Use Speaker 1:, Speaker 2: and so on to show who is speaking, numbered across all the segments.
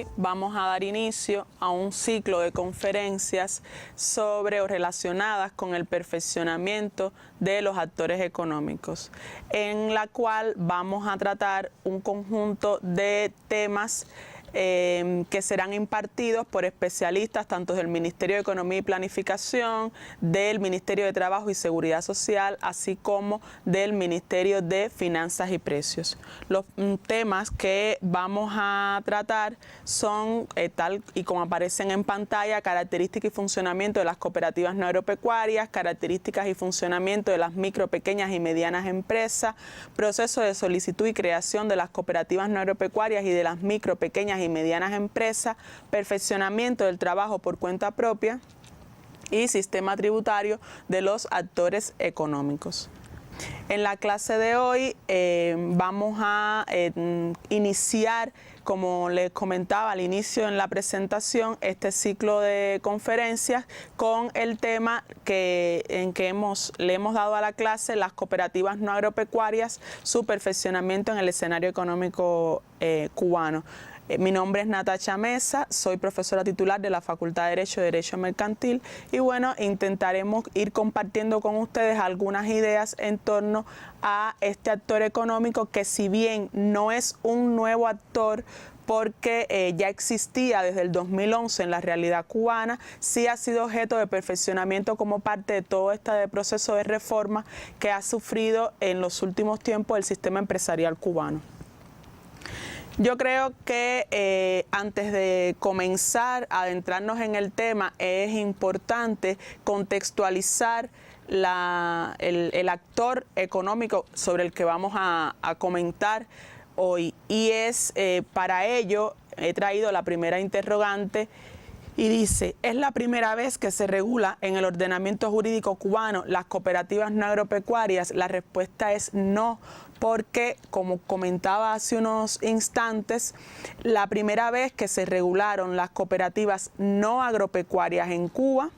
Speaker 1: hoy vamos a dar inicio a un ciclo de conferencias sobre o relacionadas con el perfeccionamiento de los actores económicos, en la cual vamos a tratar un conjunto de temas que serán impartidos por especialistas tanto del Ministerio de Economía y Planificación, del Ministerio de Trabajo y Seguridad Social, así como del Ministerio de Finanzas y Precios. Los temas que vamos a tratar son, tal y como aparecen en pantalla, características y funcionamiento de las cooperativas no agropecuarias, características y funcionamiento de las micro, pequeñas y medianas empresas, proceso de solicitud y creación de las cooperativas no agropecuarias y de las micro, pequeñas y medianas empresas, perfeccionamiento del trabajo por cuenta propia y sistema tributario de los actores económicos. En la clase de hoy vamos a iniciar, como les comentaba al inicio en la presentación, este ciclo de conferencias con el tema en que le hemos dado a la clase las cooperativas no agropecuarias, su perfeccionamiento en el escenario económico cubano. Mi nombre es Natacha Mesa, soy profesora titular de la Facultad de Derecho y Derecho Mercantil y bueno, intentaremos ir compartiendo con ustedes algunas ideas en torno a este actor económico que, si bien no es un nuevo actor porque ya existía desde el 2011 en la realidad cubana, sí ha sido objeto de perfeccionamiento como parte de todo este proceso de reforma que ha sufrido en los últimos tiempos el sistema empresarial cubano. Yo creo que antes de comenzar a adentrarnos en el tema es importante contextualizar el actor económico sobre el que vamos a comentar hoy, y para ello he traído la primera interrogante y dice: ¿es la primera vez que se regula en el ordenamiento jurídico cubano las cooperativas no agropecuarias? La respuesta es no, porque, como comentaba hace unos instantes, la primera vez que se regularon las cooperativas no agropecuarias en Cuba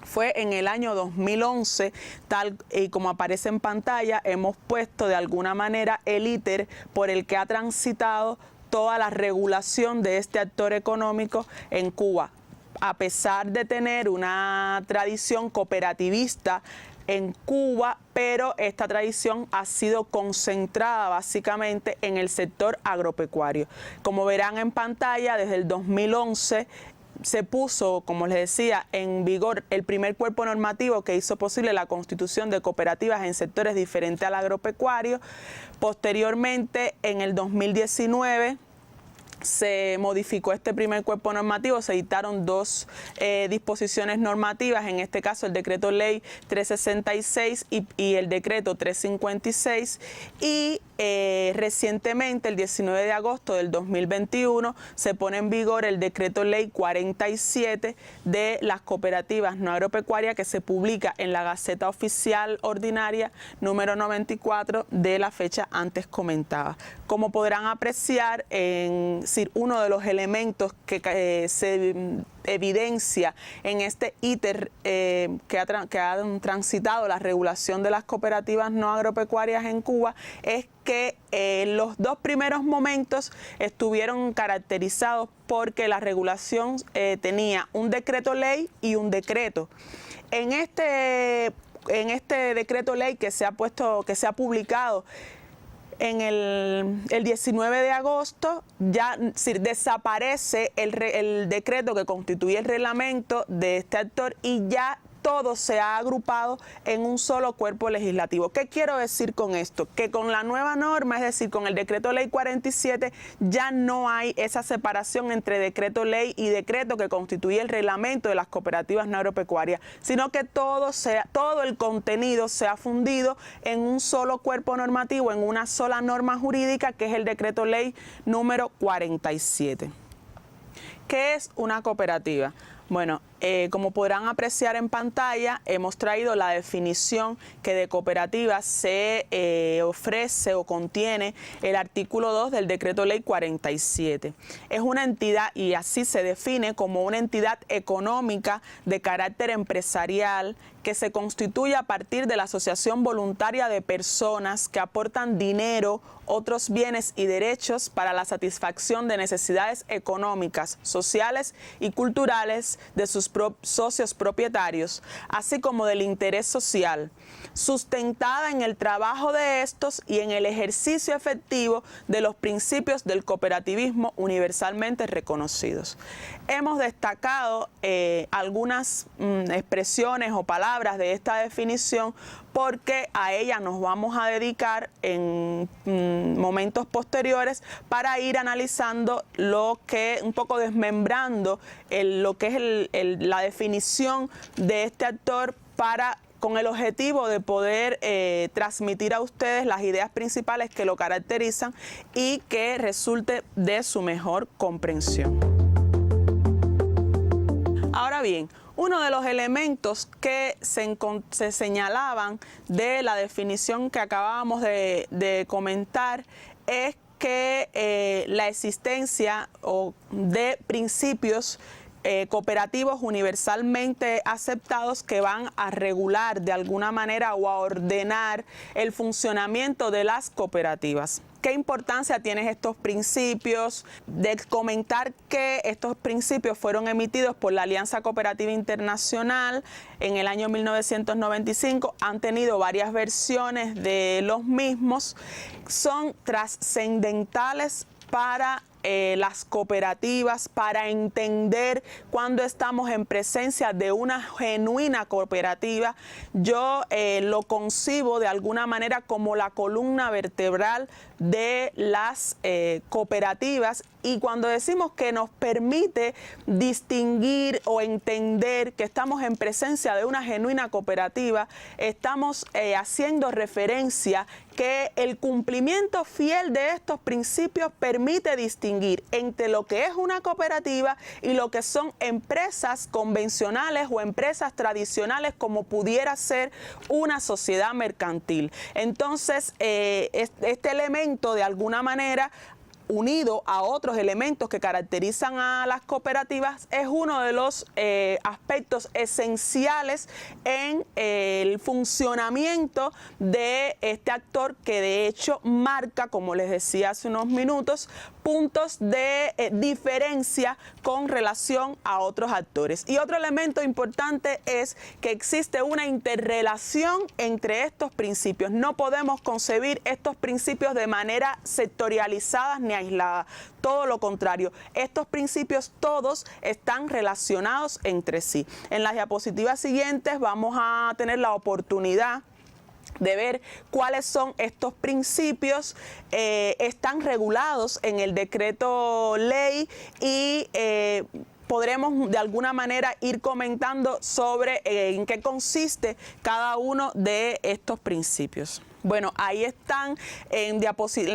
Speaker 1: fue en el año 2011, tal y como aparece en pantalla. Hemos puesto de alguna manera el íter por el que ha transitado toda la regulación de este actor económico en Cuba, a pesar de tener una tradición cooperativista en Cuba, pero esta tradición ha sido concentrada básicamente en el sector agropecuario. Como verán en pantalla, desde el 2011 se puso, como les decía, en vigor el primer cuerpo normativo que hizo posible la constitución de cooperativas en sectores diferentes al agropecuario. Posteriormente, en el 2019, se modificó este primer cuerpo normativo, se dictaron dos disposiciones normativas, en este caso el decreto ley 366 y el decreto 356, y recientemente, el 19 de agosto del 2021, se pone en vigor el decreto ley 47 de las cooperativas no agropecuarias, que se publica en la Gaceta Oficial Ordinaria número 94 de la fecha antes comentada. Como podrán apreciar, uno de los elementos que se evidencia en este íter que han transitado la regulación de las cooperativas no agropecuarias en Cuba es que los dos primeros momentos estuvieron caracterizados porque la regulación tenía un decreto ley y un decreto. En este decreto ley que se ha publicado en el 19 de agosto, ya desaparece el decreto que constituye el reglamento de este actor y ya todo se ha agrupado en un solo cuerpo legislativo. ¿Qué quiero decir con esto? Que con la nueva norma, es decir, con el decreto ley 47, ya no hay esa separación entre decreto ley y decreto que constituye el reglamento de las cooperativas no agropecuarias, sino que todo el contenido se ha fundido en un solo cuerpo normativo, en una sola norma jurídica, que es el decreto ley número 47. ¿Qué es una cooperativa? Bueno, Como podrán apreciar en pantalla, hemos traído la definición que de cooperativa se ofrece o contiene el artículo 2 del Decreto Ley 47. Es una entidad, y así se define, como una entidad económica de carácter empresarial que se constituye a partir de la asociación voluntaria de personas que aportan dinero, otros bienes y derechos para la satisfacción de necesidades económicas, sociales y culturales de sus socios propietarios, así como del interés social, sustentada en el trabajo de estos y en el ejercicio efectivo de los principios del cooperativismo universalmente reconocidos. Hemos destacado algunas expresiones o palabras de esta definición porque a ella nos vamos a dedicar en momentos posteriores para ir analizando un poco desmembrando lo que es la definición de este actor con el objetivo de poder transmitir a ustedes las ideas principales que lo caracterizan y que resulte de su mejor comprensión. Ahora bien, uno de los elementos que se señalaban de la definición que acabábamos de comentar es que la existencia de principios cooperativos universalmente aceptados que van a regular de alguna manera o a ordenar el funcionamiento de las cooperativas. ¿Qué importancia tienen estos principios? De comentar que estos principios fueron emitidos por la Alianza Cooperativa Internacional en el año 1995, han tenido varias versiones de los mismos, son trascendentales para las cooperativas, para entender cuando estamos en presencia de una genuina cooperativa. Yo lo concibo de alguna manera como la columna vertebral de las cooperativas, y cuando decimos que nos permite distinguir o entender que estamos en presencia de una genuina cooperativa, estamos haciendo referencia que el cumplimiento fiel de estos principios permite distinguir entre lo que es una cooperativa y lo que son empresas convencionales o empresas tradicionales, como pudiera ser una sociedad mercantil. Entonces, este elemento de alguna manera, unido a otros elementos que caracterizan a las cooperativas, es uno de los aspectos esenciales en el funcionamiento de este actor, que de hecho marca, como les decía hace unos minutos, puntos de diferencia con relación a otros actores. Y otro elemento importante es que existe una interrelación entre estos principios. No podemos concebir estos principios de manera sectorializada ni aislada. Todo lo contrario, estos principios todos están relacionados entre sí. En las diapositivas siguientes vamos a tener la oportunidad de ver cuáles son estos principios. Están regulados en el decreto ley y podremos de alguna manera ir comentando sobre en qué consiste cada uno de estos principios. Bueno, ahí están en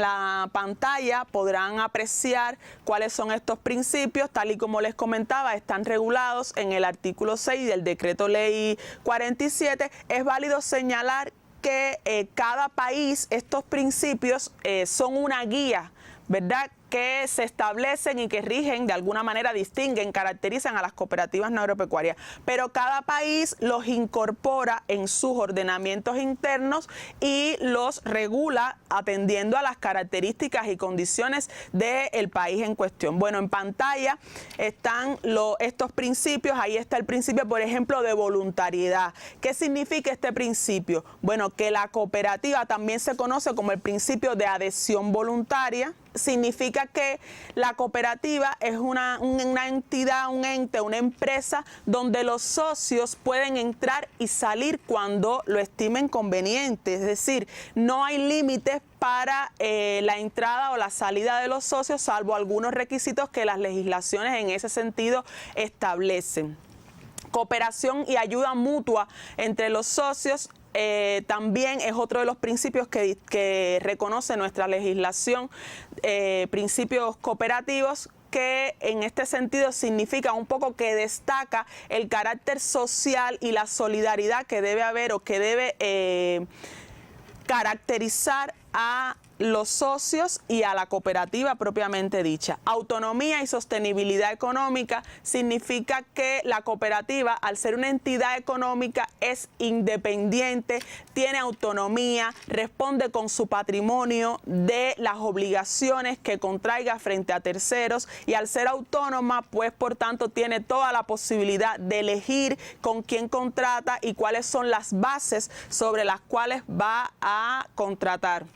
Speaker 1: la pantalla, podrán apreciar cuáles son estos principios. Tal y como les comentaba, están regulados en el artículo 6 del Decreto Ley 47. Es válido señalar que cada país, estos principios son una guía, ¿verdad?, que se establecen y que rigen, de alguna manera distinguen, caracterizan a las cooperativas no agropecuarias, pero cada país los incorpora en sus ordenamientos internos y los regula atendiendo a las características y condiciones del país en cuestión. Bueno, en pantalla están estos principios. Ahí está el principio, por ejemplo, de voluntariedad. ¿Qué significa este principio? Bueno, que la cooperativa también se conoce como el principio de adhesión voluntaria. Significa que la cooperativa es una entidad, un ente, una empresa donde los socios pueden entrar y salir cuando lo estimen conveniente. Es decir, no hay límites para la entrada o la salida de los socios, salvo algunos requisitos que las legislaciones en ese sentido establecen. Cooperación y ayuda mutua entre los socios también es otro de los principios que reconoce nuestra legislación, principios cooperativos, que en este sentido significa un poco que destaca el carácter social y la solidaridad que debe haber o que debe caracterizar a los socios y a la cooperativa propiamente dicha. Autonomía y sostenibilidad económica significa que la cooperativa, al ser una entidad económica, es independiente, tiene autonomía, responde con su patrimonio de las obligaciones que contraiga frente a terceros, y al ser autónoma, pues por tanto tiene toda la posibilidad de elegir con quién contrata y cuáles son las bases sobre las cuales va a contratar.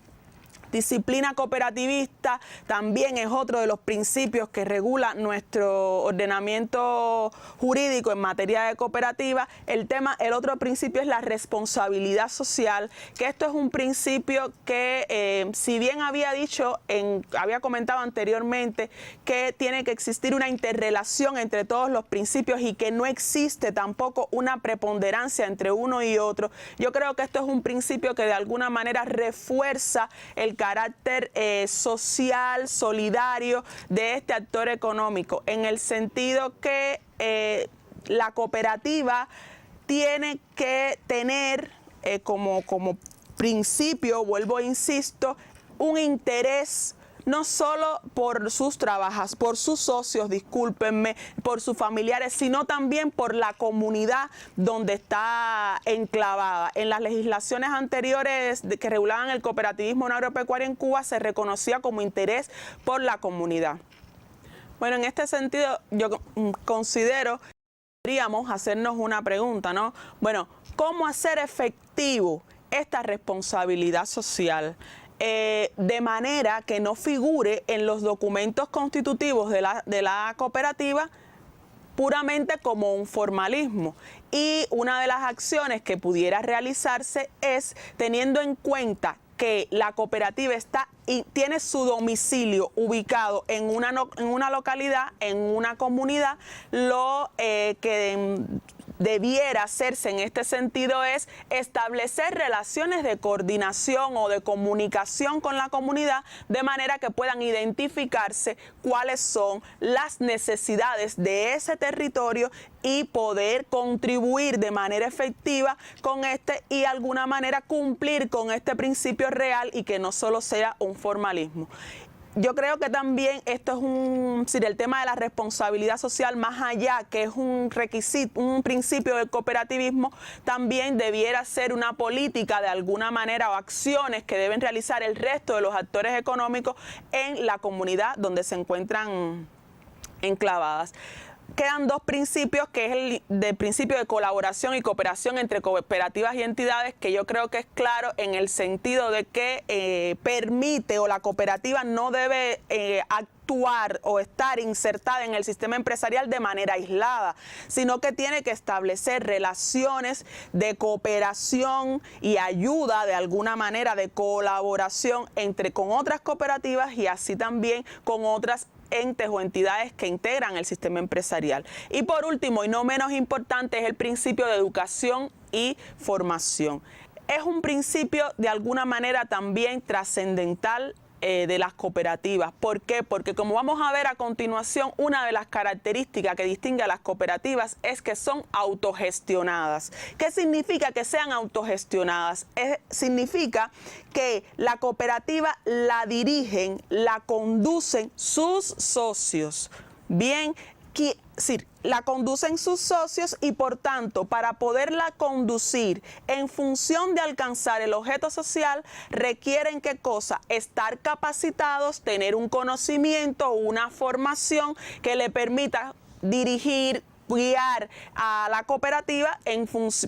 Speaker 1: Disciplina cooperativista también es otro de los principios que regula nuestro ordenamiento jurídico en materia de cooperativa. El otro principio es la responsabilidad social, que esto es un principio que, si bien había comentado anteriormente que tiene que existir una interrelación entre todos los principios y que no existe tampoco una preponderancia entre uno y otro, yo creo que esto es un principio que de alguna manera refuerza el carácter social, solidario de este actor económico, en el sentido que la cooperativa tiene que tener como principio, vuelvo e insisto, un interés no solo por sus por sus socios, discúlpenme, por sus familiares, sino también por la comunidad donde está enclavada. En las legislaciones anteriores que regulaban el cooperativismo agropecuario en Cuba se reconocía como interés por la comunidad. Bueno, en este sentido yo considero que deberíamos hacernos una pregunta, ¿no? Bueno, ¿cómo hacer efectivo esta responsabilidad social? De manera que no figure en los documentos constitutivos de la cooperativa puramente como un formalismo. Y una de las acciones que pudiera realizarse es teniendo en cuenta que la cooperativa tiene su domicilio ubicado en una localidad, en una comunidad, lo que debiera hacerse en este sentido es establecer relaciones de coordinación o de comunicación con la comunidad, de manera que puedan identificarse cuáles son las necesidades de ese territorio y poder contribuir de manera efectiva con y de alguna manera cumplir con este principio real y que no solo sea un formalismo. Yo creo que también esto es el tema de la responsabilidad social, más allá que es un requisito, un principio del cooperativismo, también debiera ser una política de alguna manera o acciones que deben realizar el resto de los actores económicos en la comunidad donde se encuentran enclavadas. Quedan dos principios, que es el principio de colaboración y cooperación entre cooperativas y entidades, que yo creo que es claro en el sentido de que permite, o la cooperativa no debe actuar o estar insertada en el sistema empresarial de manera aislada, sino que tiene que establecer relaciones de cooperación y ayuda, de alguna manera de colaboración con otras cooperativas y así también con otras entes o entidades que integran el sistema empresarial. Y por último, y no menos importante, es el principio de educación y formación. Es un principio de alguna manera también trascendental de las cooperativas. ¿Por qué? Porque como vamos a ver a continuación, una de las características que distingue a las cooperativas es que son autogestionadas. ¿Qué significa que sean autogestionadas? Significa que la cooperativa la dirigen, la conducen sus socios. Bien, la conducen sus socios y por tanto para poderla conducir en función de alcanzar el objeto social requieren ¿qué cosa? Estar capacitados, tener un conocimiento, una formación que le permita dirigir, guiar a la cooperativa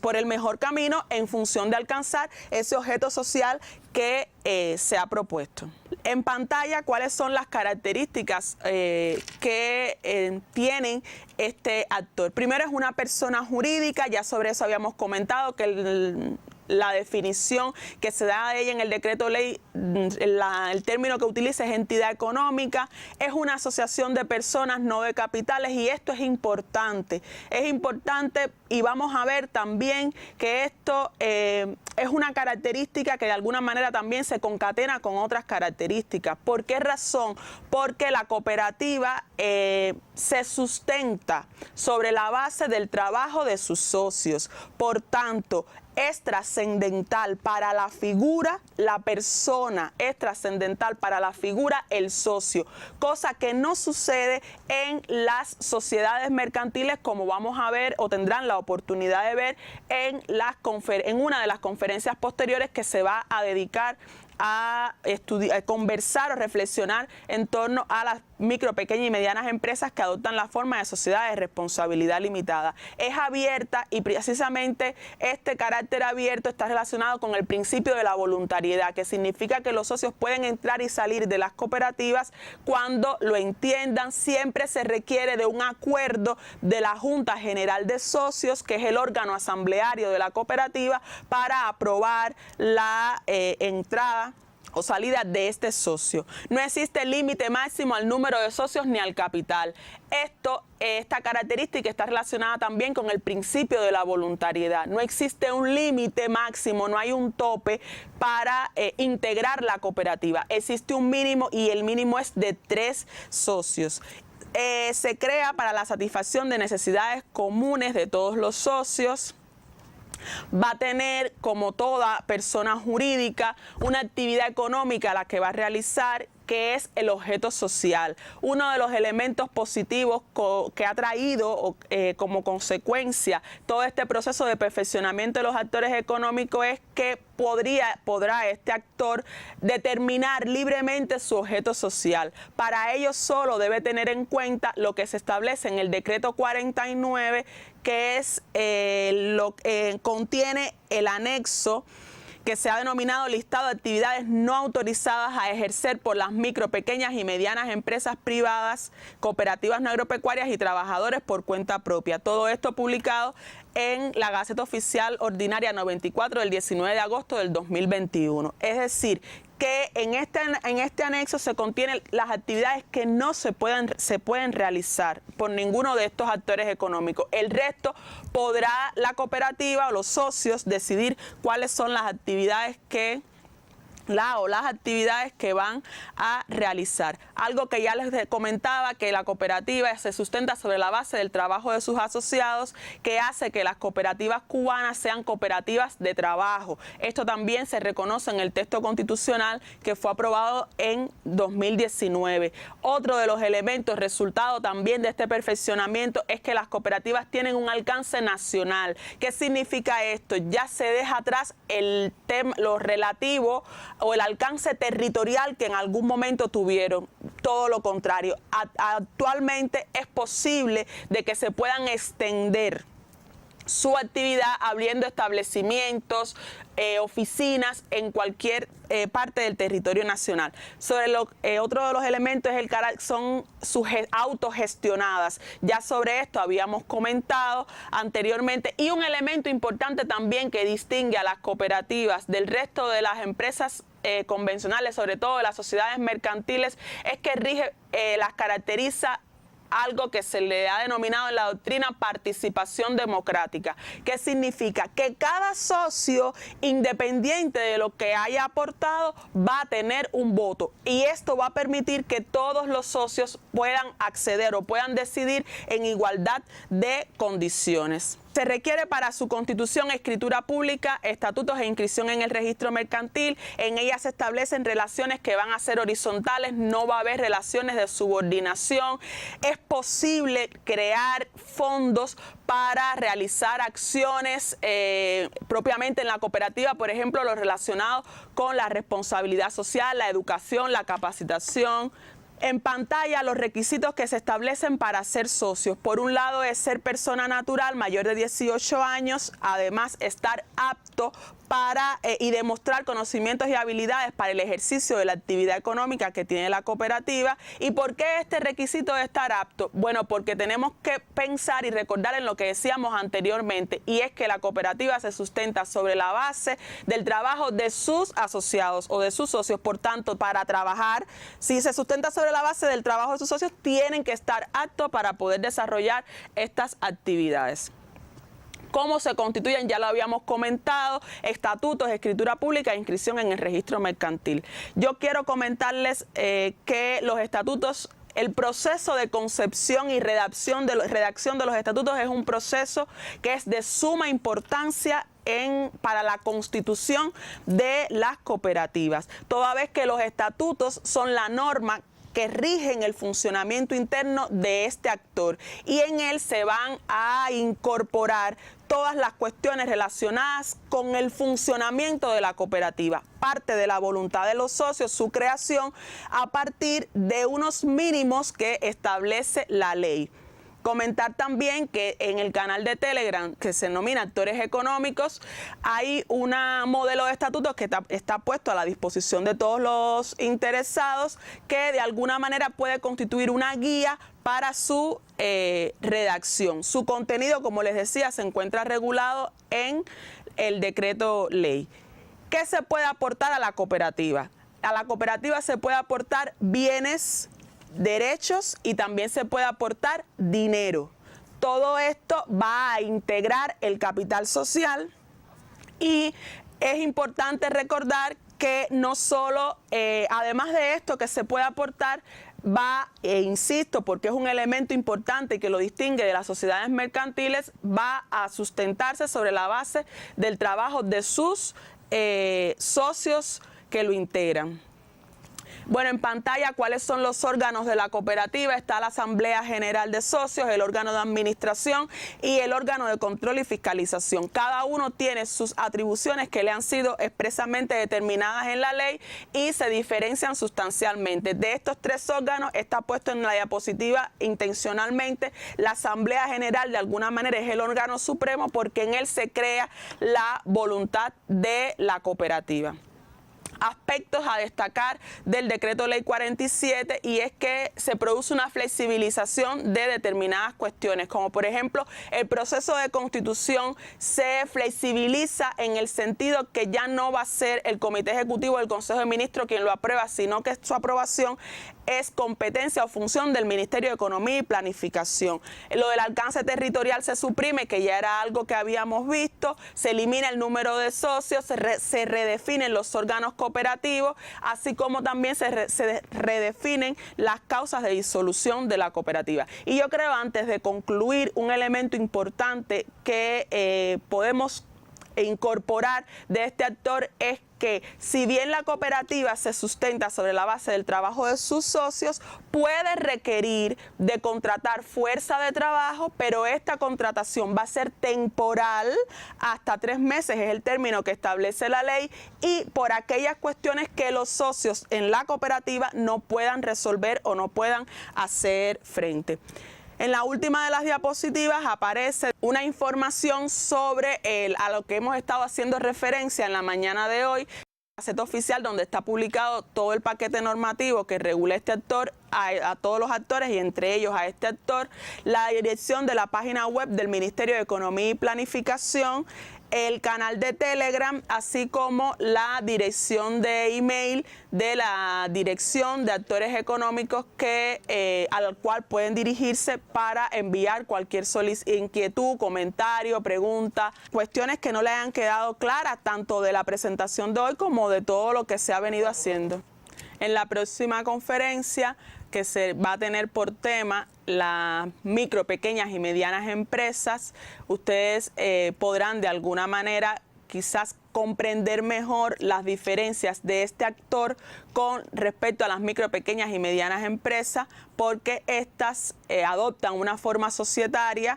Speaker 1: por el mejor camino en función de alcanzar ese objeto social que se ha propuesto. En pantalla, ¿cuáles son las características que tienen este actor? Primero, es una persona jurídica, ya sobre eso habíamos comentado que la definición que se da de ella en el decreto ley, el término que utiliza es entidad económica, es una asociación de personas, no de capitales, y esto es importante y vamos a ver también que esto es una característica que de alguna manera también se concatena con otras características. ¿Por qué razón? Porque la cooperativa se sustenta sobre la base del trabajo de sus socios. Por tanto, es trascendental para la figura, la persona, es trascendental para la figura, el socio, cosa que no sucede en las sociedades mercantiles, como vamos a ver o tendrán la oportunidad de ver en una de las conferencias posteriores que se va a dedicar a estudiar, a conversar o reflexionar en torno a las micro, pequeñas y medianas empresas que adoptan la forma de sociedad de responsabilidad limitada. Es abierta y precisamente este carácter abierto está relacionado con el principio de la voluntariedad, que significa que los socios pueden entrar y salir de las cooperativas cuando lo entiendan. Siempre se requiere de un acuerdo de la Junta General de Socios, que es el órgano asambleario de la cooperativa, para aprobar la entrada o salida de este socio. No existe límite máximo al número de socios ni al capital. Esta característica está relacionada también con el principio de la voluntariedad. No existe un límite máximo, no hay un tope para integrar la cooperativa. Existe un mínimo y el mínimo es de 3 socios. Se crea para la satisfacción de necesidades comunes de todos los socios. Va a tener, como toda persona jurídica, una actividad económica a la que va a realizar, que es el objeto social. Uno de los elementos positivos que ha traído como consecuencia todo este proceso de perfeccionamiento de los actores económicos es que podrá este actor determinar libremente su objeto social. Para ello solo debe tener en cuenta lo que se establece en el decreto 49, que es contiene el anexo que se ha denominado listado de actividades no autorizadas a ejercer por las micro, pequeñas y medianas empresas privadas, cooperativas no agropecuarias y trabajadores por cuenta propia. Todo esto publicado en la Gaceta Oficial Ordinaria 94 del 19 de agosto del 2021. Es decir, que en este anexo se contienen las actividades que no se pueden realizar por ninguno de estos actores económicos. El resto podrá la cooperativa o los socios decidir cuáles son las actividades que las actividades que van a realizar. Algo que ya les comentaba, que la cooperativa se sustenta sobre la base del trabajo de sus asociados, que hace que las cooperativas cubanas sean cooperativas de trabajo. Esto también se reconoce en el texto constitucional que fue aprobado en 2019. Otro de los elementos resultado también de este perfeccionamiento es que las cooperativas tienen un alcance nacional. ¿Qué significa esto? Ya se deja atrás el tema, lo relativo o el alcance territorial que en algún momento tuvieron. Todo lo contrario, actualmente es posible de que se puedan extender su actividad abriendo establecimientos, oficinas en cualquier parte del territorio nacional. Otro de los elementos es son autogestionadas. Ya sobre esto habíamos comentado anteriormente. Y un elemento importante también que distingue a las cooperativas del resto de las empresas convencionales, sobre todo de las sociedades mercantiles, es que las caracteriza algo que se le ha denominado en la doctrina participación democrática. ¿Qué significa? Que cada socio, independiente de lo que haya aportado, va a tener un voto. Y esto va a permitir que todos los socios puedan acceder o puedan decidir en igualdad de condiciones. Se requiere para su constitución escritura pública, estatutos e inscripción en el registro mercantil. En ella se establecen relaciones que van a ser horizontales, no va a haber relaciones de subordinación. Es posible crear fondos para realizar acciones propiamente en la cooperativa, por ejemplo, lo relacionado con la responsabilidad social, la educación, la capacitación. En pantalla los requisitos que se establecen para ser socios. Por un lado es ser persona natural mayor de 18 años, además estar apto y demostrar conocimientos y habilidades para el ejercicio de la actividad económica que tiene la cooperativa. ¿Y por qué este requisito de estar apto? Bueno, porque tenemos que pensar y recordar en lo que decíamos anteriormente, y es que la cooperativa se sustenta sobre la base del trabajo de sus asociados o de sus socios. Por tanto, para trabajar, si se sustenta sobre la base del trabajo de sus socios, tienen que estar aptos para poder desarrollar estas actividades. ¿Cómo se constituyen? Ya lo habíamos comentado: estatutos, escritura pública e inscripción en el registro mercantil. Yo quiero comentarles que los estatutos, el proceso de concepción y redacción de los estatutos es un proceso que es de suma importancia para la constitución de las cooperativas, toda vez que los estatutos son la norma que rigen el funcionamiento interno de este actor, y en él se van a incorporar todas las cuestiones relacionadas con el funcionamiento de la cooperativa. Parte de la voluntad de los socios, su creación a partir de unos mínimos que establece la ley. Comentar también que en el canal de Telegram, que se denomina Actores Económicos, hay un modelo de estatutos que está puesto a la disposición de todos los interesados, que de alguna manera puede constituir una guía para su redacción. Su contenido, como les decía, se encuentra regulado en el decreto ley. ¿Qué se puede aportar a la cooperativa? A la cooperativa se puede aportar bienes, derechos, y también se puede aportar dinero. Todo esto va a integrar el capital social, y es importante recordar que no solo, además de esto que se puede aportar, insisto, porque es un elemento importante que lo distingue de las sociedades mercantiles, va a sustentarse sobre la base del trabajo de sus socios que lo integran. Bueno, en pantalla, ¿cuáles son los órganos de la cooperativa? Está la Asamblea General de Socios, el órgano de administración y el órgano de control y fiscalización. Cada uno tiene sus atribuciones que le han sido expresamente determinadas en la ley y se diferencian sustancialmente. De estos tres órganos está puesto en la diapositiva intencionalmente. La Asamblea General de alguna manera es el órgano supremo porque en él se crea la voluntad de la cooperativa. Aspectos a destacar del decreto ley 47, y es que se produce una flexibilización de determinadas cuestiones, como por ejemplo el proceso de constitución se flexibiliza en el sentido que ya no va a ser el Comité Ejecutivo del Consejo de Ministros quien lo aprueba, sino que su aprobación es competencia o función del Ministerio de Economía y Planificación. Lo del alcance territorial se suprime, que ya era algo que habíamos visto, se elimina el número de socios, se redefinen los órganos cooperativos, así como también se redefinen las causas de disolución de la cooperativa. Y yo creo, antes de concluir, un elemento importante que podemos incorporar de este actor es que, si bien la cooperativa se sustenta sobre la base del trabajo de sus socios, puede requerir de contratar fuerza de trabajo, pero esta contratación va a ser temporal, hasta 3 meses es el término que establece la ley, y por aquellas cuestiones que los socios en la cooperativa no puedan resolver o no puedan hacer frente. En la última de las diapositivas aparece una información sobre a lo que hemos estado haciendo referencia en la mañana de hoy, la Gaceta Oficial, donde está publicado todo el paquete normativo que regula este actor, a todos los actores y entre ellos a este actor, la dirección de la página web del Ministerio de Economía y Planificación, el canal de Telegram, así como la dirección de email de la Dirección de Actores Económicos al cual pueden dirigirse para enviar cualquier inquietud, comentario, pregunta, cuestiones que no le hayan quedado claras, tanto de la presentación de hoy como de todo lo que se ha venido haciendo. En la próxima conferencia, que se va a tener por tema las micro, pequeñas y medianas empresas, ustedes podrán de alguna manera quizás comprender mejor las diferencias de este actor con respecto a las micro, pequeñas y medianas empresas, porque estas adoptan una forma societaria,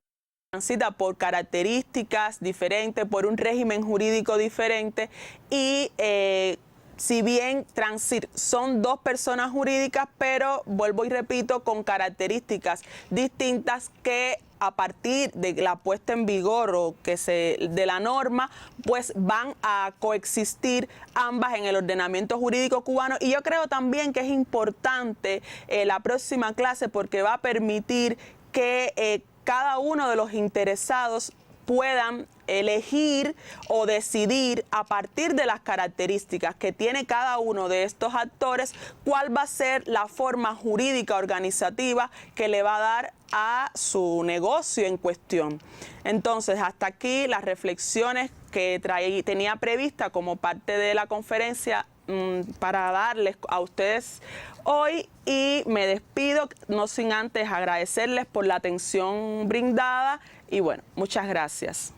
Speaker 1: transita por características diferentes, por un régimen jurídico diferente, y si bien son 2 personas jurídicas, pero vuelvo y repito, con características distintas que a partir de la puesta en vigor de la norma, pues van a coexistir ambas en el ordenamiento jurídico cubano. Y yo creo también que es importante la próxima clase, porque va a permitir que cada uno de los interesados puedan elegir o decidir a partir de las características que tiene cada uno de estos actores, cuál va a ser la forma jurídica organizativa que le va a dar a su negocio en cuestión. Entonces, hasta aquí las reflexiones que tenía prevista como parte de la conferencia para darles a ustedes hoy, y me despido no sin antes agradecerles por la atención brindada y bueno, muchas gracias.